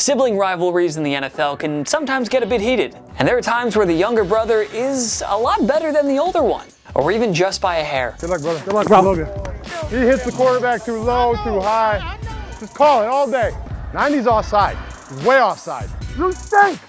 Sibling rivalries in the NFL can sometimes get a bit heated, and there are times where the younger brother is a lot better than the older one, or even just by a hair. Good luck, brother. Good luck, Logan. He hits the quarterback too low, too high. Just call it all day. 90's offside. He's way offside. You stink!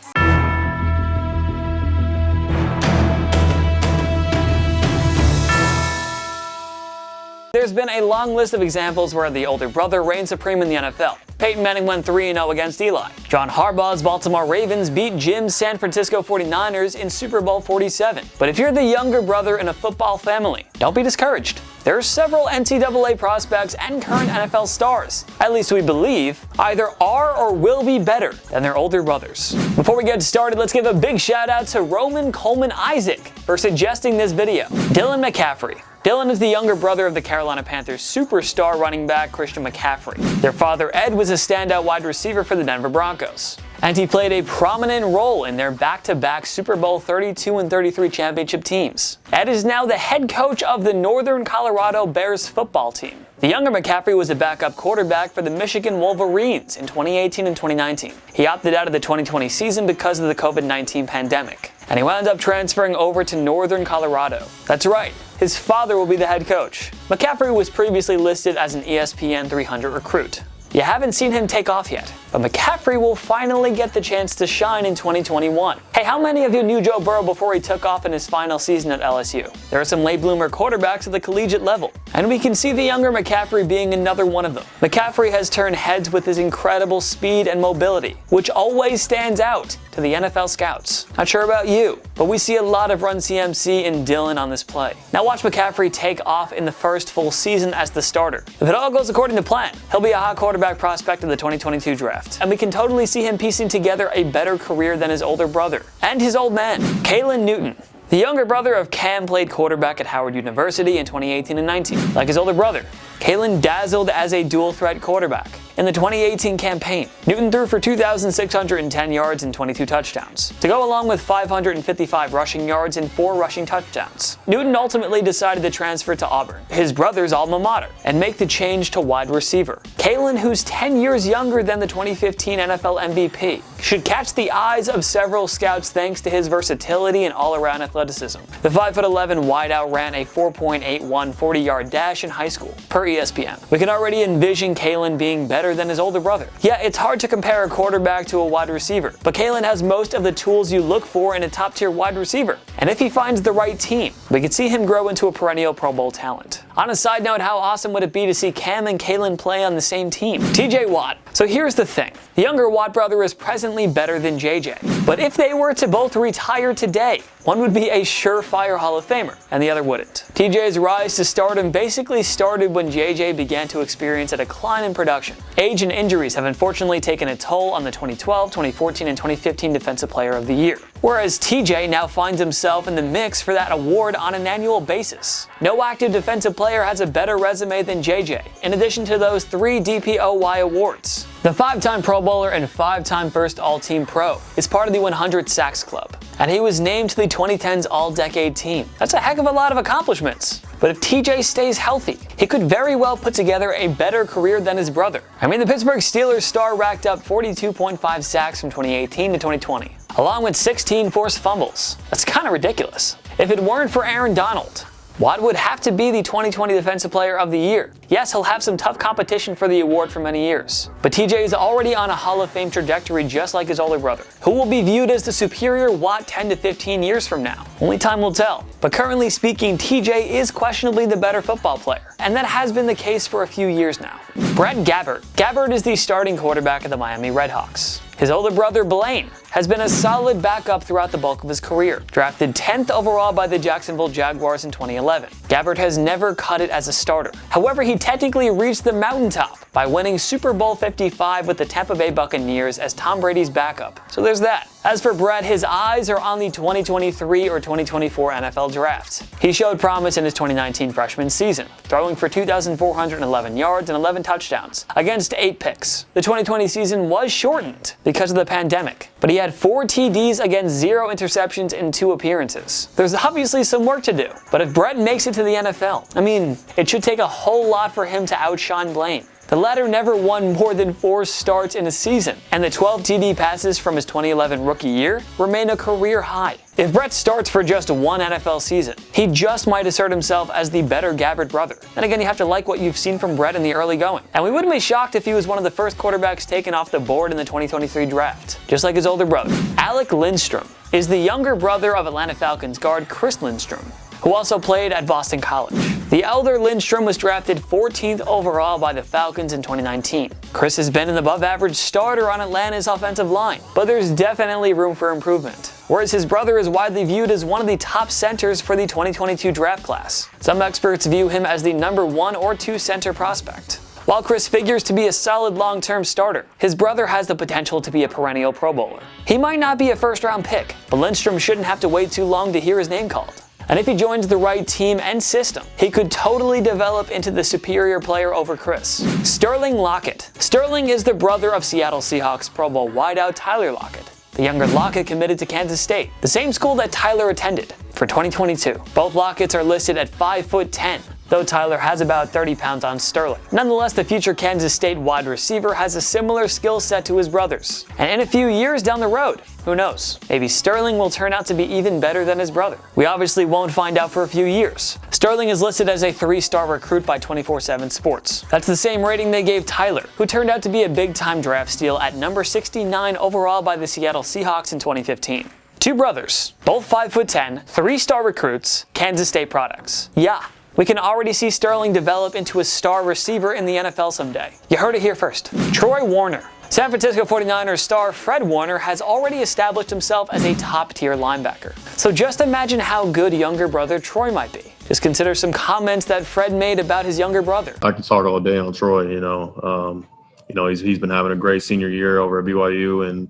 There's been a long list of examples where the older brother reigned supreme in the NFL. Peyton Manning went 3-0 against Eli. John Harbaugh's Baltimore Ravens beat Jim's San Francisco 49ers in Super Bowl 47. But if you're the younger brother in a football family, don't be discouraged. There are several NCAA prospects and current NFL stars, at least we believe, either are or will be better than their older brothers. Before we get started, let's give a big shout out to Roman Coleman-Isaac for suggesting this video. Dylan McCaffrey. Dylan is the younger brother of the Carolina Panthers superstar running back Christian McCaffrey. Their father Ed was a standout wide receiver for the Denver Broncos, and he played a prominent role in their back-to-back Super Bowl 32 and 33 championship teams. Ed is now the head coach of the Northern Colorado Bears football team. The younger McCaffrey was a backup quarterback for the Michigan Wolverines in 2018 and 2019. He opted out of the 2020 season because of the COVID-19 pandemic, and he wound up transferring over to Northern Colorado. That's right, his father will be the head coach. McCaffrey was previously listed as an ESPN 300 recruit. You haven't seen him take off yet, but McCaffrey will finally get the chance to shine in 2021. Hey, how many of you knew Joe Burrow before he took off in his final season at LSU? There are some late bloomer quarterbacks at the collegiate level, and we can see the younger McCaffrey being another one of them. McCaffrey has turned heads with his incredible speed and mobility, which always stands out to the NFL scouts. Not sure about you, but we see a lot of run CMC in Dylan on this play. Now watch McCaffrey take off in the first full season as the starter. If it all goes according to plan, he'll be a hot quarterback prospect in the 2022 draft, and we can totally see him piecing together a better career than his older brother and his old man, Kailyn Newton. The younger brother of Cam played quarterback at Howard University in 2018 and 19. Like his older brother, Caylin dazzled as a dual-threat quarterback. In the 2018 campaign, Newton threw for 2,610 yards and 22 touchdowns, to go along with 555 rushing yards and 4 rushing touchdowns. Newton ultimately decided to transfer to Auburn, his brother's alma mater, and make the change to wide receiver. Caylin, who's 10 years younger than the 2015 NFL MVP, should catch the eyes of several scouts thanks to his versatility and all-around athleticism. The 5'11" wideout ran a 4.81 40-yard dash in high school, per ESPN. We can already envision Caylin being better than his older brother. Yeah, it's hard to compare a quarterback to a wide receiver, but Caylin has most of the tools you look for in a top-tier wide receiver. And if he finds the right team, we could see him grow into a perennial Pro Bowl talent. On a side note, how awesome would it be to see Cam and Caylin play on the same team? TJ Watt. So here's the thing. The younger Watt brother is presently better than JJ. But if they were to both retire today, one would be a surefire Hall of Famer, and the other wouldn't. TJ's rise to stardom basically started when JJ began to experience a decline in production. Age and injuries have unfortunately taken a toll on the 2012, 2014, and 2015 Defensive Player of the Year, whereas TJ now finds himself in the mix for that award on an annual basis. No active defensive player has a better resume than JJ, in addition to those 3 DPOY awards. The 5-time Pro Bowler and 5-time first All-Team Pro is part of the 100 Sacks Club, and he was named to the 2010s All-Decade Team. That's a heck of a lot of accomplishments. But if TJ stays healthy, he could very well put together a better career than his brother. I mean, the Pittsburgh Steelers star racked up 42.5 sacks from 2018 to 2020, along with 16 forced fumbles. That's kind of ridiculous. If it weren't for Aaron Donald, Watt would have to be the 2020 Defensive Player of the Year. Yes, he'll have some tough competition for the award for many years, but TJ is already on a Hall of Fame trajectory just like his older brother, who will be viewed as the superior Watt 10 to 15 years from now. Only time will tell. But currently speaking, TJ is questionably the better football player, and that has been the case for a few years now. Brett Gabbard. Gabbard is the starting quarterback of the Miami Redhawks. His older brother, Blaine, has been a solid backup throughout the bulk of his career. Drafted 10th overall by the Jacksonville Jaguars in 2011, Gabbard has never cut it as a starter. However, he technically reached the mountaintop by winning Super Bowl 55 with the Tampa Bay Buccaneers as Tom Brady's backup. So there's that. As for Brett, his eyes are on the 2023 or 2024 NFL Draft. He showed promise in his 2019 freshman season, throwing for 2,411 yards and 11 touchdowns against 8 picks. The 2020 season was shortened because of the pandemic, but he had 4 TDs against 0 interceptions in 2 appearances. There's obviously some work to do, but if Brett makes it to the NFL, I mean, it should take a whole lot for him to outshine Blaine. The latter never won more than 4 starts in a season, and the 12 TD passes from his 2011 rookie year remain a career high. If Brett starts for just one NFL season, he just might assert himself as the better Gabbard brother. Then again, you have to like what you've seen from Brett in the early going. And we wouldn't be shocked if he was one of the first quarterbacks taken off the board in the 2023 draft, just like his older brother. Alec Lindstrom is the younger brother of Atlanta Falcons guard Chris Lindstrom, who also played at Boston College. The elder Lindstrom was drafted 14th overall by the Falcons in 2019. Chris has been an above-average starter on Atlanta's offensive line, but there's definitely room for improvement. Whereas his brother is widely viewed as one of the top centers for the 2022 draft class. Some experts view him as the number 1 or 2 center prospect. While Chris figures to be a solid long-term starter, his brother has the potential to be a perennial Pro Bowler. He might not be a first-round pick, but Lindstrom shouldn't have to wait too long to hear his name called. And if he joins the right team and system, he could totally develop into the superior player over Chris. Sterling Lockett. Sterling is the brother of Seattle Seahawks Pro Bowl wideout Tyler Lockett. The younger Lockett committed to Kansas State, the same school that Tyler attended, for 2022. Both Locketts are listed at 5'10", though Tyler has about 30 pounds on Sterling. Nonetheless, the future Kansas State wide receiver has a similar skill set to his brothers. And in a few years down the road, who knows, maybe Sterling will turn out to be even better than his brother. We obviously won't find out for a few years. Sterling is listed as a 3-star recruit by 24/7 Sports. That's the same rating they gave Tyler, who turned out to be a big-time draft steal at number 69 overall by the Seattle Seahawks in 2015. Two brothers, both 5'10", 3-star recruits, Kansas State products. Yeah, we can already see Sterling develop into a star receiver in the NFL someday. You heard it here first. Troy Warner. San Francisco 49ers star Fred Warner has already established himself as a top-tier linebacker. So just imagine how good younger brother Troy might be. Just consider some comments that Fred made about his younger brother. I could talk all day on Troy, he's been having a great senior year over at BYU, and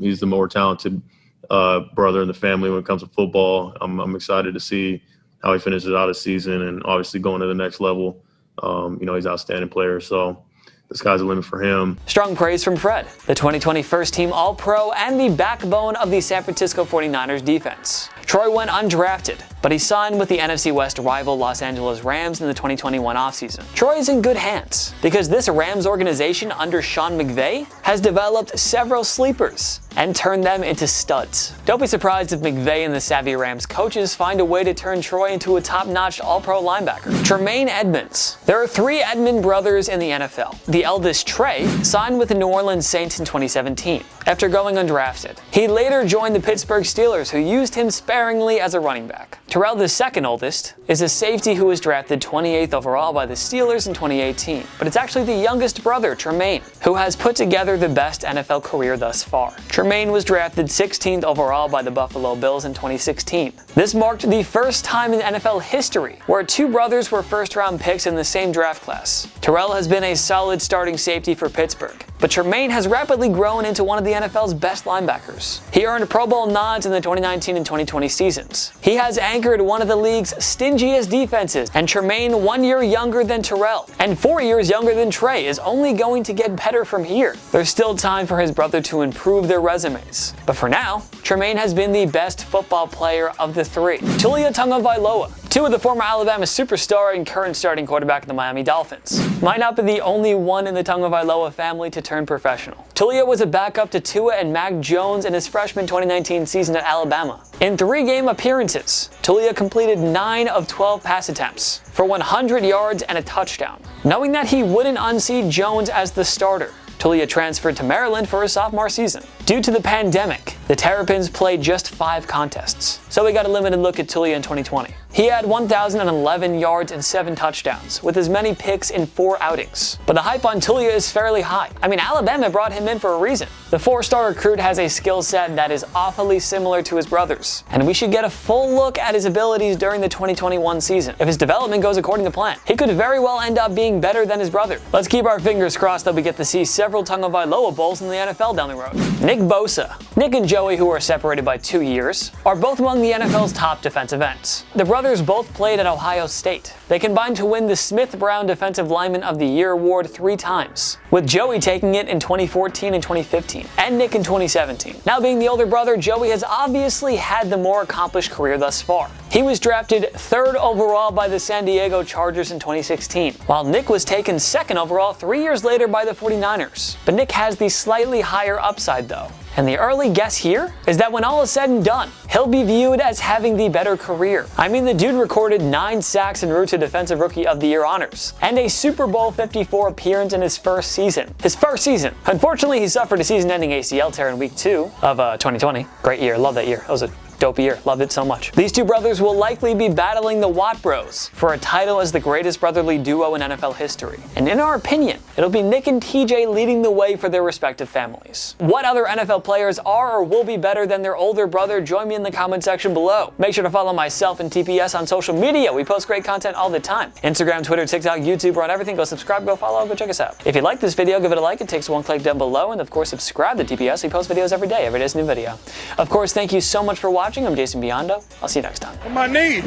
he's the more talented brother in the family when it comes to football. I'm excited to see how he finishes out his season, and obviously going to the next level. He's an outstanding player, so the sky's the limit for him. Strong praise from Fred, the 2020 first-team All-Pro and the backbone of the San Francisco 49ers defense. Troy went undrafted, but he signed with the NFC West rival Los Angeles Rams in the 2021 offseason. Troy is in good hands because this Rams organization under Sean McVay has developed several sleepers and turned them into studs. Don't be surprised if McVay and the savvy Rams coaches find a way to turn Troy into a top-notch All-Pro linebacker. Tremaine Edmunds. There are 3 Edmund brothers in the NFL. The eldest, Trey, signed with the New Orleans Saints in 2017 after going undrafted. He later joined the Pittsburgh Steelers, who used him sparingly as a running back. Terrell, the second oldest, is a safety who was drafted 28th overall by the Steelers in 2018. But it's actually the youngest brother, Tremaine, who has put together the best NFL career thus far. Tremaine was drafted 16th overall by the Buffalo Bills in 2016. This marked the first time in NFL history where 2 brothers were first-round picks in the same draft class. Terrell has been a solid starting safety for Pittsburgh, but Tremaine has rapidly grown into one of the NFL's best linebackers. He earned Pro Bowl nods in the 2019 and 2020 seasons. He has anchored one of the league's stingiest defenses, and Tremaine, 1 year younger than Terrell and 4 years younger than Trey, is only going to get better from here. There's still time for his brother to improve their resumes, but for now, Tremaine has been the best football player of the 3. Talia Tua, Tua, the former Alabama superstar and current starting quarterback of the Miami Dolphins, might not be the only one in the Tagovailoa family to turn professional. Talia was a backup to Tua and Mac Jones in his freshman 2019 season at Alabama. In 3 game appearances, Talia completed 9 of 12 pass attempts for 100 yards and a touchdown. Knowing that he wouldn't unseat Jones as the starter, Talia transferred to Maryland for his sophomore season. Due to the pandemic, the Terrapins played just 5 contests, so we got a limited look at Talia in 2020. He had 1,011 yards and 7 touchdowns, with as many picks in 4 outings. But the hype on Talia is fairly high. Alabama brought him in for a reason. The 4-star recruit has a skill set that is awfully similar to his brother's, and we should get a full look at his abilities during the 2021 season. If his development goes according to plan, he could very well end up being better than his brother. Let's keep our fingers crossed that we get to see several Tagovailoa Bowls in the NFL down the road. Nick Bosa. Nick and Joey, who are separated by 2 years, are both among the NFL's top defensive ends. The brothers brothers both played at Ohio State. They combined to win the Smith-Brown Defensive Lineman of the Year award 3 times, with Joey taking it in 2014 and 2015, and Nick in 2017. Now being the older brother, Joey has obviously had the more accomplished career thus far. He was drafted 3rd overall by the San Diego Chargers in 2016, while Nick was taken 2nd overall 3 years later by the 49ers. But Nick has the slightly higher upside though. And the early guess here is that when all is said and done, he'll be viewed as having the better career. I mean, the dude recorded 9 sacks en route to Defensive Rookie of the Year honors, and a Super Bowl 54 appearance in his first season. Unfortunately, he suffered a season-ending ACL tear in Week 2 of 2020. Great year, love that year. That was a dope year, loved it so much. These two brothers will likely be battling the Watt Bros for a title as the greatest brotherly duo in NFL history. And in our opinion, it'll be Nick and TJ leading the way for their respective families. What other NFL players are or will be better than their older brother? Join me in the comment section below. Make sure to follow myself and TPS on social media. We post great content all the time. Instagram, Twitter, TikTok, YouTube, we're on everything. Go subscribe, go follow, go check us out. If you like this video, give it a like. It takes 1 click down below. And of course, subscribe to TPS. We post videos every day. Every day's a new video. Of course, thank you so much for watching. I'm Jason Biondo. I'll see you next time. On my knee.